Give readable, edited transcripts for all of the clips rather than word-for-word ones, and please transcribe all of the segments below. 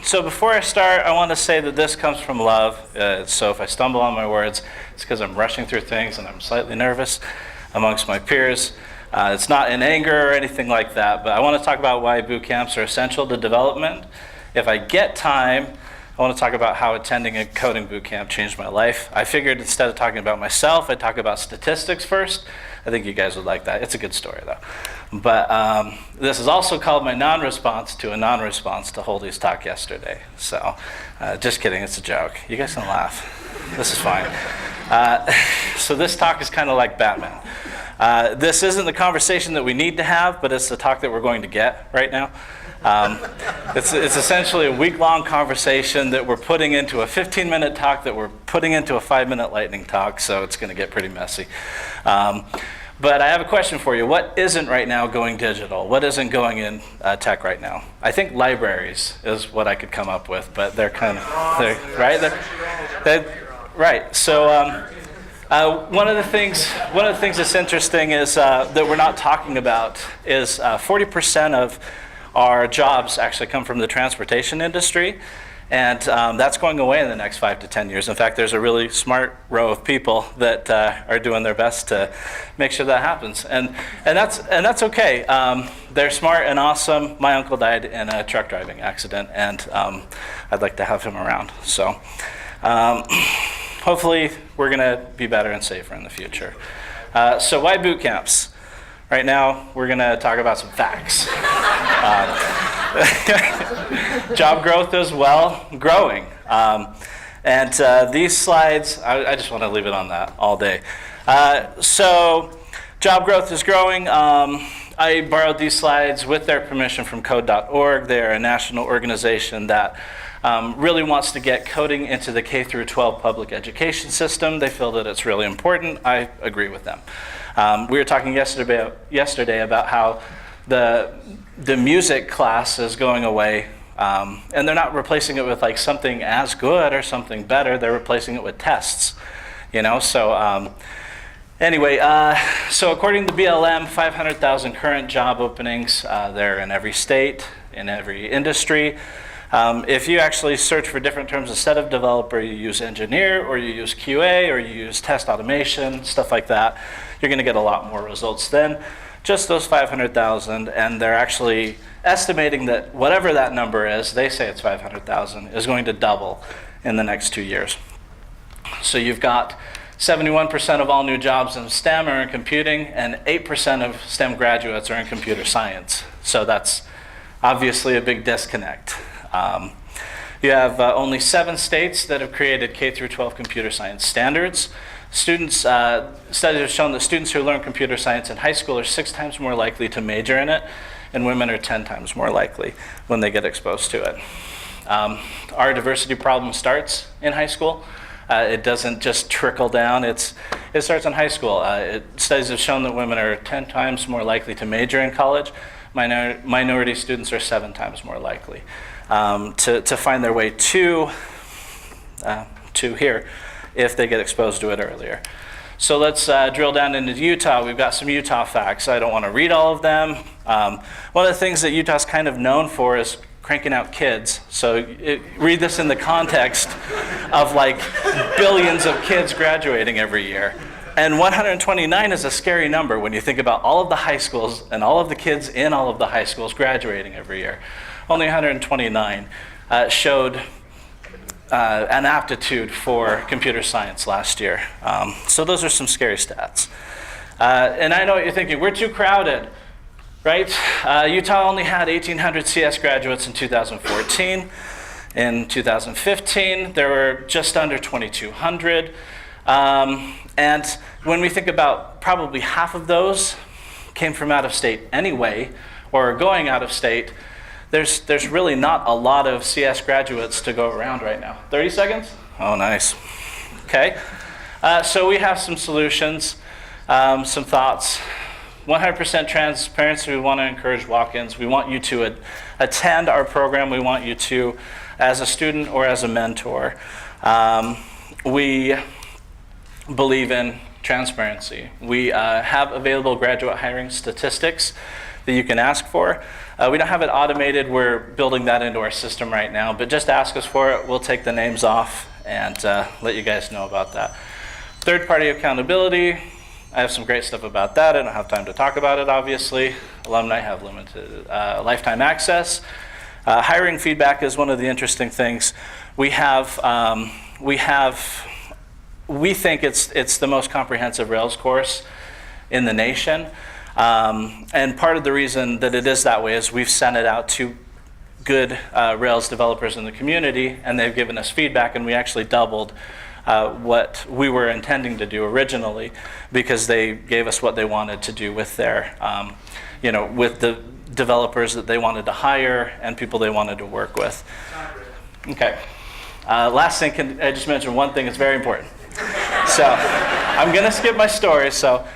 So before I start, I want to say that this comes from love. So if I stumble on my words, it's because I'm rushing through things and I'm slightly nervous amongst my peers. It's not in anger or anything like that, but I want to talk about why boot camps are essential to development. If I get time, I want to talk about how attending a coding boot camp changed my life. I figured instead of talking about myself, I'd talk about statistics first. I think you guys would like that. It's a good story, though. But this is also called my non-response to a non-response to Holdy's talk yesterday. So just kidding, it's a joke. You guys can laugh. This is fine. So this talk is kind of like Batman. This isn't the conversation that we need to have, but it's the talk that we're going to get right now. It's essentially a week-long conversation that we're putting into a 15-minute talk that we're putting into a 5-minute lightning talk, so it's going to get pretty messy. But I have a question for you. What isn't right now going digital? What isn't going in tech right now? I think libraries is what I could come up with, but they're kind of, right. So one of the things that's interesting is that we're not talking about is 40% of our jobs actually come from the transportation industry, and that's going away in the next 5 to 10 years. In fact, there's a really smart row of people that are doing their best to make sure that happens, and that's okay. They're smart and awesome. My uncle died in a truck driving accident, and I'd like to have him around. So hopefully we're going to be better and safer in the future. So why boot camps? Right now, we're going to talk about some facts. Job growth as well, growing. And these slides, I just want to leave it on that all day. So job growth is growing. I borrowed these slides with their permission from code.org. They're a national organization that really wants to get coding into the K through 12 public education system. They feel that it's really important. I agree with them. We were talking yesterday about how the music class is going away, and they're not replacing it with like something as good or something better. They're replacing it with tests, you know. So anyway, so according to BLM, 500,000 current job openings. They're in every state, in every industry. If you actually search for different terms instead of developer, you use engineer, or you use QA, or you use test automation, stuff like that, you're going to get a lot more results than just those 500,000. And they're actually estimating that whatever that number is, they say it's 500,000, is going to double in the next 2 years. So you've got 71% of all new jobs in STEM are in computing, and 8% of STEM graduates are in computer science. So that's obviously a big disconnect. You have only 7 states that have created K through 12 computer science standards. Studies have shown that students who learn computer science in high school are 6 times more likely to major in it, and women are 10 times more likely when they get exposed to it. Our diversity problem starts in high school. It doesn't just trickle down. It starts in high school. Studies have shown that women are 10 times more likely to major in college. Minority students are 7 times more likely to find their way to here if they get exposed to it earlier. So let's drill down into Utah. We've got some Utah facts. I don't want to read all of them. One of the things that Utah's kind of known for is cranking out kids. So read this in the context of like billions of kids graduating every year. And 129 is a scary number when you think about all of the high schools and all of the kids in all of the high schools graduating every year. Only 129 showed an aptitude for computer science last year. So those are some scary stats. And I know what you're thinking, we're too crowded, right? Utah only had 1,800 CS graduates in 2014. In 2015, there were just under 2,200. And when we think about probably half of those came from out of state anyway, or going out of state, there's really not a lot of CS graduates to go around right now. 30 seconds? Oh, nice. Okay. So we have some solutions, some thoughts. 100% transparency. We want to encourage walk-ins. We want you to attend our program. We want you to, as a student or as a mentor. We believe in transparency. We have available graduate hiring statistics that you can ask for. We don't have it automated. We're building that into our system right now, but just ask us for it. We'll take the names off and let you guys know about that. Third-party accountability. I have some great stuff about that. I don't have time to talk about it, obviously. Alumni have limited lifetime access. Hiring feedback is one of the interesting things. We think it's the most comprehensive Rails course in the nation. And part of the reason that it is that way is we've sent it out to good Rails developers in the community, and they've given us feedback, and we actually doubled what we were intending to do originally, because they gave us what they wanted to do with their, with the developers that they wanted to hire and people they wanted to work with. Okay. Last thing, I just mentioned one thing, it's very important. So I'm going to skip my story. So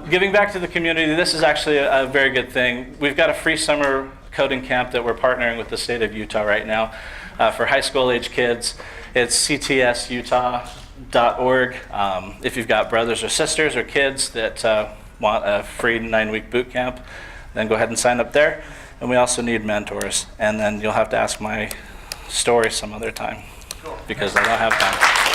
giving back to the community, this is actually a very good thing. We've got a free summer coding camp that we're partnering with the state of Utah right now for high school age kids. It's ctsutah.org. If you've got brothers or sisters or kids that want a free 9-week boot camp, then go ahead and sign up there. And we also need mentors. And then you'll have to ask my story some other time, because I don't have time.